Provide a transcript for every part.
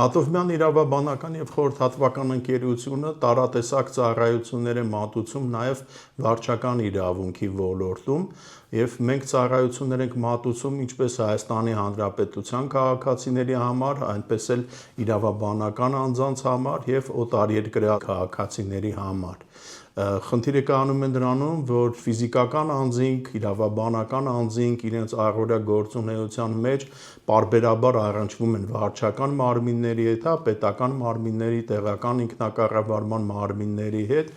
Ատովյան իրավաբանական և խորհրդատվական ընկերությունը տարատեսակ ծառայություններ է մատուցում նաև վարչական իրավունքի ոլորտում և մենք ծառայություններ ենք մատուցում ինչպես Հայաստանի Հանրապետության քաղաքացիների համար, այնպես էլ իրավաբանական անձանց համար և օտարերկրյա քաղաքացիների համար։ Խնդիրը կայանում է նրանում, որ ֆիզիկական անձինք, իրավաբանական անձինք իրենց առօրյա գործունեության մեջ պարբերաբար առնչվում են վարչական մարմինների հետ, պետական մարմինների, տեղական ինքնակառավարման մարմինների հետ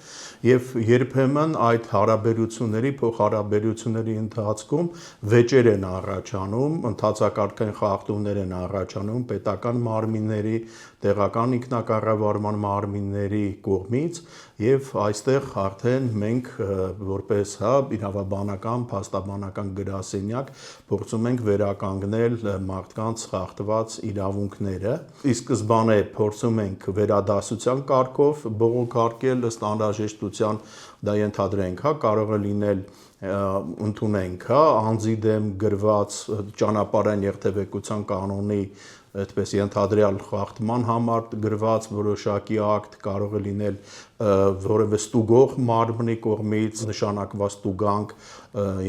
և երբեմն այդ հարաբերությունների, փոխհարաբերությունների ընթացքում վեճեր են առաջանում, ընթացակարգային խախտումներ են առաջանում պետական մարմինների, տեղական ինքնակառավարման մարմինների կողմից և այստեղ արդեն մենք որպես իրավաբանական, փաստաբանական գրասենյակ փորձում ենք վերականգնել մարդկանց խախտված իրավունքները։ Ի սկզբանե փորձում ենք վերադասության կարգով բողոքարկել ըստ անհրաժեշտության, դա ենթադրենք, կարող է լինել ընդունենք անձի դեմ գրված ճանապարհային երթևեկության կանոնի այդպես ենթադրյալ խախտման համար գրված որոշակի ակտ, կարող է լինել որևէ ստուգող մարմնի կողմից նշանակված տուգանք,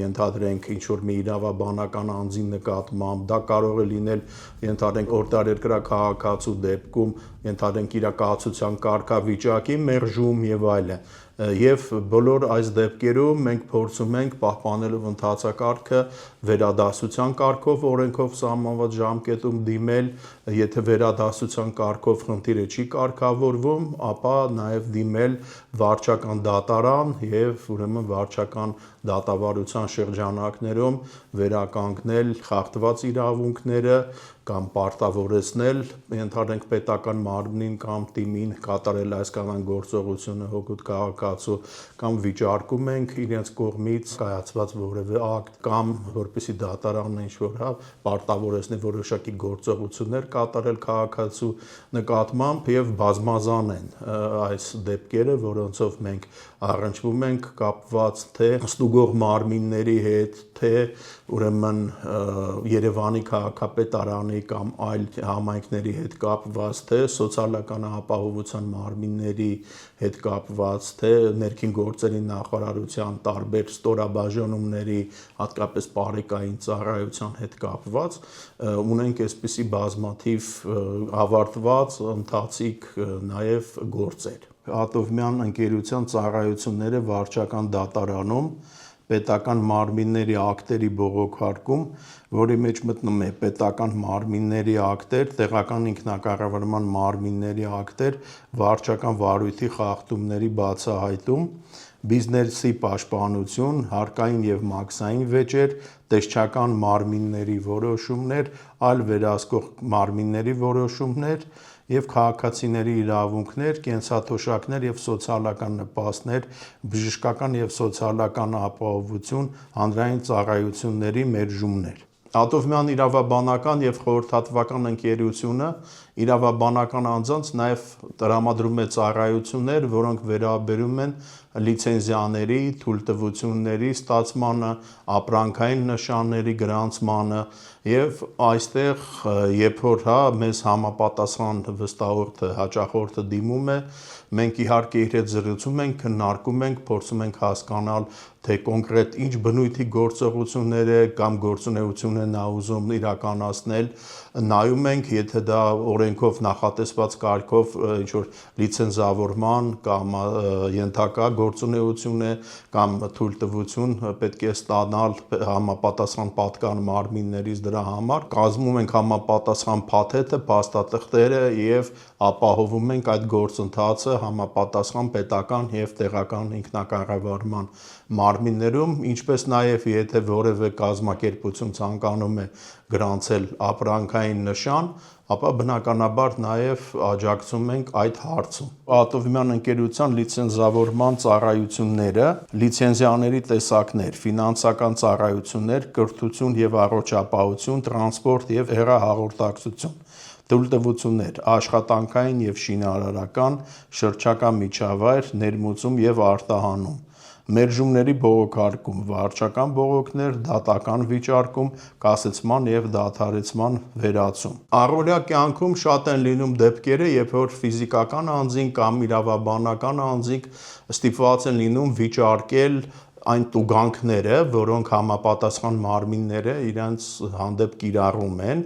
ենթադրենք ինչ-որ մի իրավաբանական անձի նկատմամբ, դա կարող է լինել ենթադրենք օտարերկրյա քաղաքացու դեպքում ենթադրենք իր կացության կարգավիճակի մերժում և այլն։ Եվ բոլոր այս դեպքերում մենք փորձում ենք պահպանելով ընթացակարգը վերադասության կարգով օրենքով սահմանված ժամկետում դիմել, եթե վերադասության կարգով խնդիրը չի կարգավորվում, ապա նաև դիմել վարչական դատարան և ուրեմն վարչական դատավարության շրջանակներում վերականգնել խախտված իրավունքները կամ պարտավորեցնել ենթադրենք պետական մարմնին կամ թիմին կատարել այս կամ այն գործողությունը հօգուտ քաղաքացու կամ վիճարկում ենք իրենց կողմից կայացված որևէ ակտ կամ որպեսզի դատարանն ինչ-որ պարտավորեցնի որոշակի գործողություններ կատարել քաղաքացու նկատմամբ և բազմազան են այս դեպքերը, որոնցով մենք առնչվում ենք կապված թե ստուգող մարմինների հետ, թե ուրեմն Երևանի քաղաքապետարանի կամ այլ համայնքների հետ կապված, թե սոցիալական ապահովության մարմինների հետ կապված, թե ներքին գործերի նախարարության տարբեր ստորաբաժանումների, հատկապես պարեկային ծառայության հետ կապված, ունենք այսպիսի բազմաթիվ ավարտված ընթացիկ նաև գործեր։ Ատովյան ընկերության ծառայությունները վարչական դատարանում պետական մարմինների ակտերի բողոքարկում, որի մեջ մտնում է պետական մարմինների ակտեր, տեղական ինքնակառավարման մարմինների ակտեր, վարչական վարույթի խախտումների բացահայտում, բիզնեսի պաշտպանություն, հարկային և մաքսային վեճեր, տեսչական մարմինների որոշումներ, այլ վերահսկող մարմինների որոշումներ և քաղաքացիների իրավունքներ, կենսաթոշակներ և սոցիալական նպաստներ, բժշկական և սոցիալական ապահովություն, հանրային ծառայությունների մերժումներ։ Ատովյան իրավաբանական և խորհրդատվական ընկերությունը իրավաբանական անձանց նաև տրամադրում է ծառայություններ, որոնք վերաբերում են լիցենզիաների, թույլտվությունների ստացմանը, ապրանքային նշանների գրանցմանը և այստեղ երբ որ մեզ համապատասխան վստահորդը, հաճախորդը դիմում է, մենք իհարկե իր հետ զրուցում ենք, քննարկում ենք, փորձում ենք հասկանալ, թե կոնկրետ ինչ բնույթի գործողություններ է կամ գործունեություն է նա ուզում իրականացնել, նայում ենք, եթե դա օրենքով նախատեսված կարգով ինչ-որ լիցենզավորման կամ ենթակա գործունեություն է կամ թույլտվություն պետք է ստանալ համապատասխան պատկան մարմիններից դրա համար, կազմում ենք համապատասխան փաթեթը, փաստաթղթերը և ապահովում ենք այդ գործընթացը համապատասխան պետական և տեղական ինքնակառավարման մարմիններում, ինչպես նաև եթե որևէ կազմակերպություն ցանկանում է գրանցել ապրանքային նշան, ապա բնականաբար նաև աջակցում ենք այդ հարցում։ Ատովյան ընկերության լիցենզավորման ծառայությունները, լիցենզիաների տեսակներ, ֆինանսական ծառայություններ, կրթություն և առողջապահություն, տրանսպորտ և հեռահաղորդակցություն, թույլտվություններ, աշխատանքային և շինարարական, շրջակա միջավայր, ներմուծում և արտահանում, մերժումների բողոքարկում, վարչական բողոքներ, դատական վիճարկում, կասեցման եւ դադարեցման վերացում։ Առօրյա կյանքում շատ են լինում դեպքերը, երբ որ ֆիզիկական անձինք կամ իրավաբանական անձինք ստիպված են լինում վիճարկել այն տուգանքները, որոնք համապատասխան մարմինները իրենց հանդեպ կիրառում են,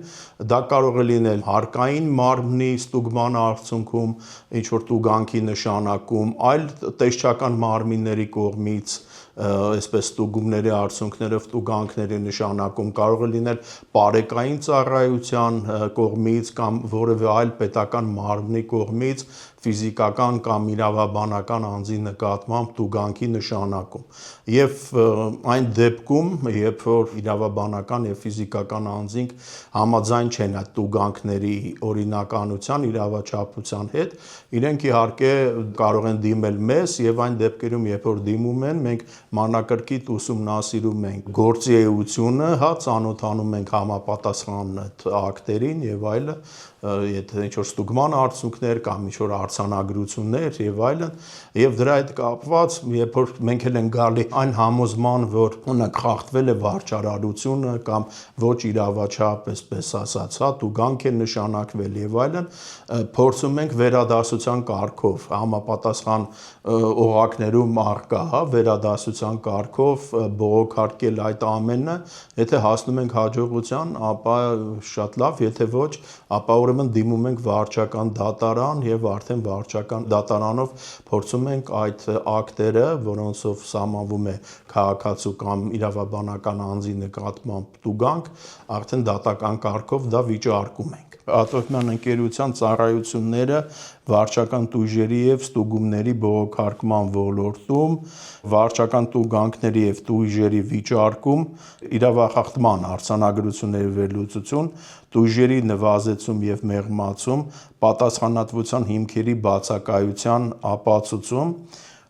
դա կարող է լինել հարկային մարմնի ստուգման արդյունքում ինչ-որ տուգանքի նշանակում, այլ տեսչական մարմինների կողմից այսպես ստուգումների արդյունքներով տուգանքների նշանակում, կարող է լինել պարեկային ծառայության կողմից կամ որևէ այլ պետական մարմնի կողմից ֆիզիկական կամ իրավաբանական անձի նկատմամբ տուգանքի նշանակում։ Եվ այն դեպքում, երբ որ իրավաբանական եւ ֆիզիկական անձինք համաձայն չեն այդ տուգանքների օրինականության, իրավաչափության հետ, իրենք իհարկե կարող են դիմել մեզ եւ այն դեպքերում, երբ որ դիմում են, մենք մանրակրկիտ ուսումնասիրում ենք գործի էությունը, ծանոթանում ենք համապատասխան ակտերին եւ այլն, եթե ինչ-որ ստուգման արդյունքներ կամ ինչ-որ արձանագրություններ եւ այլն, եւ դրա հետ կապված, երբ որ մենք էլ ենք գալի այն համոզման, որ օրինակ խախտվել է վարչարարությունը կամ ոչ իրավաչափ, այսպես ասած, տուգանք է նշանակվել եւ այլն, փորձում ենք վերադասության կարգով համապատասխան օղակներում առկա, վերադասության կարգով բողոքարկել այդ ամենը, եթե հասնում ենք հաջողության, ապա շատ լավ, եթե ոչ, ապա ուրեմն դիմում ենք վարչական դատարան եւ արդեն վարչական դատարանով փորձում ենք այդ ակտերը, որոնցով սահմանվում է քաղաքացու կամ իրավաբանական անձի նկատմամբ տուգանք, արդեն դատական կարգով դա վիճարկում ենք։ Ատոմյան ընկերության ծառայությունները վարչական տույժերի եւ ստուգումների բողոքարկման ոլորտում, վարչական տուգանքների եւ տույժերի վիճարկում, իրավախախտման արձանագրությունների վերլուծություն, տույժերի նվազեցում եւ մեղմացում, պատասխանատվության հիմքերի բացակայության ապացուցում,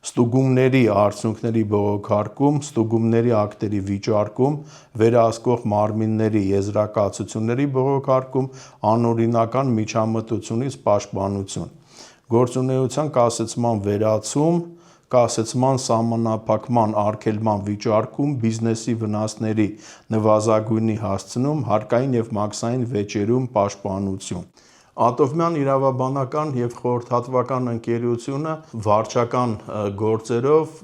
ստուգումների արդյունքների բողոքարկում, ստուգումների ակտերի վիճարկում, վերահսկող մարմինների եզրակացությունների բողոքարկում, անօրինական միջամտությունից պաշտպանություն, գործունեության կասեցման վերացում, կասեցման սահմանափակման արգելման վիճարկում, բիզնեսի վնասների նվազագույնի հասցնում, հարկային եւ մաքսային վեճերում պաշտպանություն։ Ատոմյան իրավաբանական եւ խորհրդատվական ընկերությունը վարչական գործերով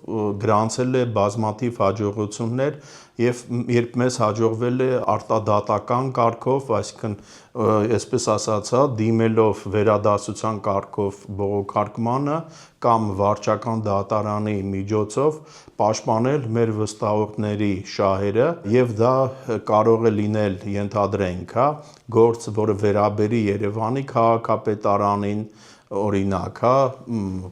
գրանցել է բազմաթիվ հաջողություններ եւ երբ մեզ հաջողվել է արտադատական կարգով, այսինքն այսպես ասած, դիմելով վերադասության կարգով բողոքարկմանը կամ վարչական դատարանի միջոցով պաշտպանել մեր վստահողների շահերը եւ դա կարող է լինել, ենթադրենք, գործ, որը վերաբերի Երևանի քաղաքապետարանին, օրինակ,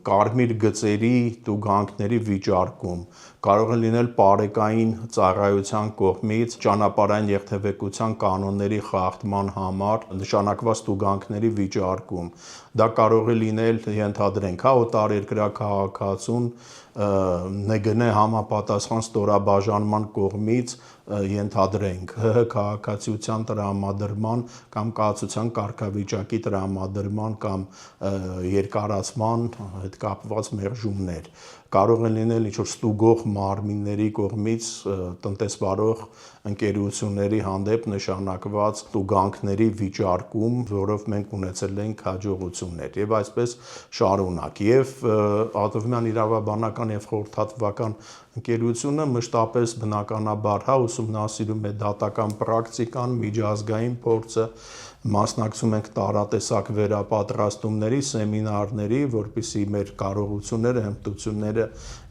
կարմիր գծերի տուգանքների վիճարկում, կարող է լինել պարեկային ծառայության կողմից ճանապարհային երթևեկության կանոնների խախտման համար նշանակված տուգանքների վիճարկում, դա կարող է լինել, ենթադրենք, օտարերկրյա քաղաքացուն ՆԳՆ համապատասխան ստորաբաժանման կողմից, ենթադրենք, ՀՀ քաղաքացիության տրամադրման կամ կացության կարգավիճակի տրամադրման կամ երկարացման հետ կապված մերժումներ, կարող են լինել ինչ-որ ստուգող մարմինների կողմից տնտեսվարող ընկերությունների հանդեպ նշանակված տուգանքների վիճարկում, որով մենք ունեցել ենք հաջողություններ եւ այսպես շարունակ։ Եվ Ատոմյան իրավաբանական եւ խորհրդատվական ընկերությունը մշտապես բնականաբար ուսումնասիրում է դատական պրակտիկան, միջազգային փորձը, մասնակցում ենք տարատեսակ վերապատրաստումների, սեմինարների, որպեսզի մեր կարողությունները, հմտությունները,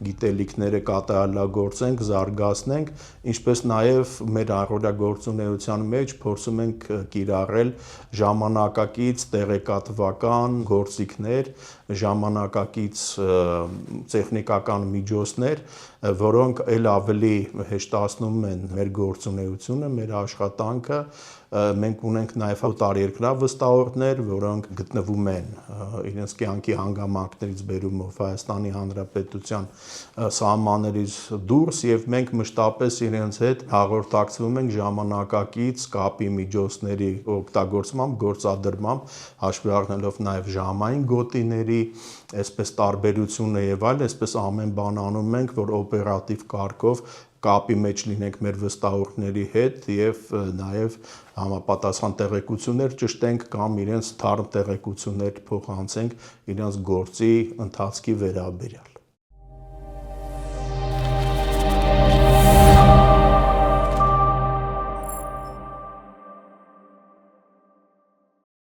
գիտելիքները կատարելագործենք, զարգացնենք, ինչպես նաև մեր առօրյա գործունեության մեջ փորձում ենք կիրառել ժամանակակից տեղեկատվական գործիքներ, ժամանակակից տեխնիկական միջոցներ, որոնք ել ավելի հեշտացնում են մեր գործունեությունը, մեր աշխատանքը, մենք ունենք նաև օտարերկրյա վստահողներ, որոնք գտնվում են իրենց կյանքի հանգամանքներից բերումով Հայաստանի Հանրապետության սահմաններից դուրս եւ մենք մշտապես իրենց հետ հաղորդակցվում ենք ժամանակակից կապի միջոցների օգտագործմամբ, գործադրմամբ, հաշվի առնելով նաև ժամային գոտիների այսպես տարբերությունը եւ այլ, այսպես ամեն բան անում ենք, որ օպերատիվ կարգով կապի մեջ լինենք մեր վստահորդների հետ եւ նաեւ համապատասխան տեղեկություններ ճշտենք կամ իրենց թարմ տեղեկություններ փոխանցենք իրենց գործի ընթացքի վերաբերյալ։